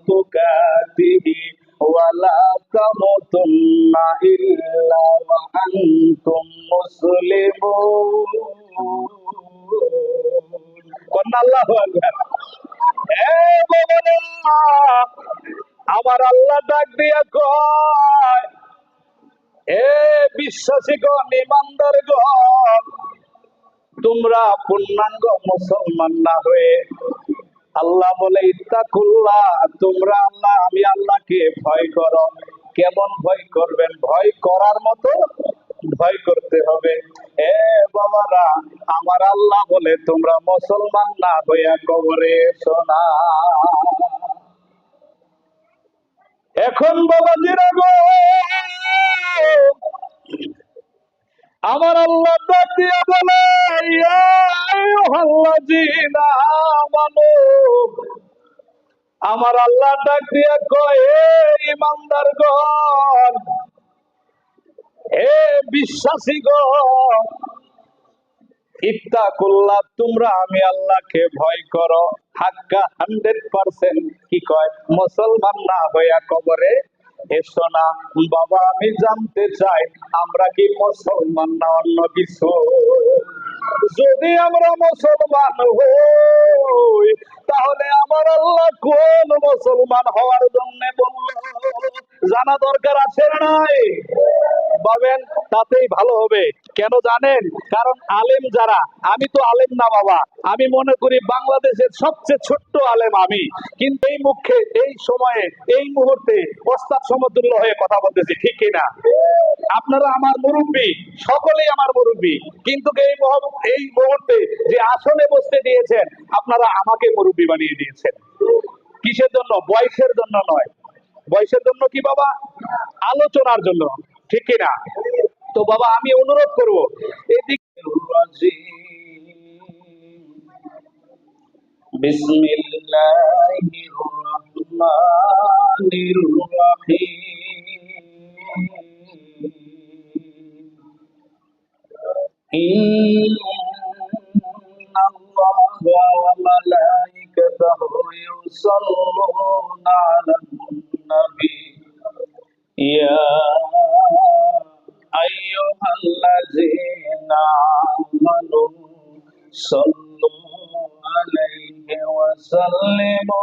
তুকাতিহি ওয়া লা তামুতুন্না ইল্লা ওয়া আনতুম মুসলিমুন। কন্না আল্লাহু আকবার। আমার আল্লাহ ডাক দিয়া কয়, এ বিশ্বাসীগণ, ঈমানদারগণ, তোমরা পূর্ণাঙ্গ মুসলমান না হয়ে, আল্লাহ বলে ইত্তাকুল্লাহ, তোমরা আল্লাহ, আমি আল্লাহকে ভয় করো। কেমন ভয় করবেন? ভয় করার মতো ভয় করতে হবে। এ বাবারা, আমার আল্লাহ বলে তোমরা মুসলমান না হইয়া কবরে এসো না। এখন বাবাজিরা গো, আমার আল্লাহ ডাক দিয়া বলে, ইয়া আইয়ুহাল্লাযীনা আমানু, আমার আল্লাহ ডাক দিয়া কয়, হে ঈমানদারগণ, হে বিশ্বাসীগণ, ইত্তাকুল্লাহ, তোমরা আমি আল্লাহকে ভয় করো। হাক্কা 100% কি কয়? মুসলমান না হইয়া কবরে এসো না। বাবা, আমি জানতে চাই, আমরা কি মুসলমান না অন্য কিছু? যদি আমরা মুসলমান হই, তাহলে আমার আল্লাহ কোন মুসলমান হওয়ার জন্য বলল? জানা দরকার আছে না নাই? পাবেন, তাতেই ভালো হবে। কেন জানেন? কারণ আলেম যারা, আমি তো আলেম না বাবা, আমি মনে করি বাংলাদেশের সবচেয়ে ছোট্ট আলেম আমি, কিন্তু এই মুখে, এই সময়ে, এই মুহূর্তে ওস্তাদ সমতুল্য হয়ে কথা বলতেছি, ঠিক কিনা? আপনারা আমার মুরব্বী, সকলেই আমার মুরব্বী, কিন্তু এই মুহূর্তে যে আসনে বসতে দিয়েছেন, আপনারা আমাকে মুরব্বী বানিয়ে দিয়েছেন। কিসের জন্য? বয়সের জন্য নয়। বয়সের জন্য কি বাবা? আলোচনার জন্য, ঠিক কিনা? তো বাবা, আমি অনুরোধ করবো, এদিকে বিসমিল্লাহির রহমানির রহিম। ইন্নাল্লাহা ওয়া মালাইকাতাহু ইউসাল্লুনা আলান নবী ইয়া আইয়ুহাল্লাযীনা আমানু সাল্লু আলাইহি ওয়া সাল্লিমু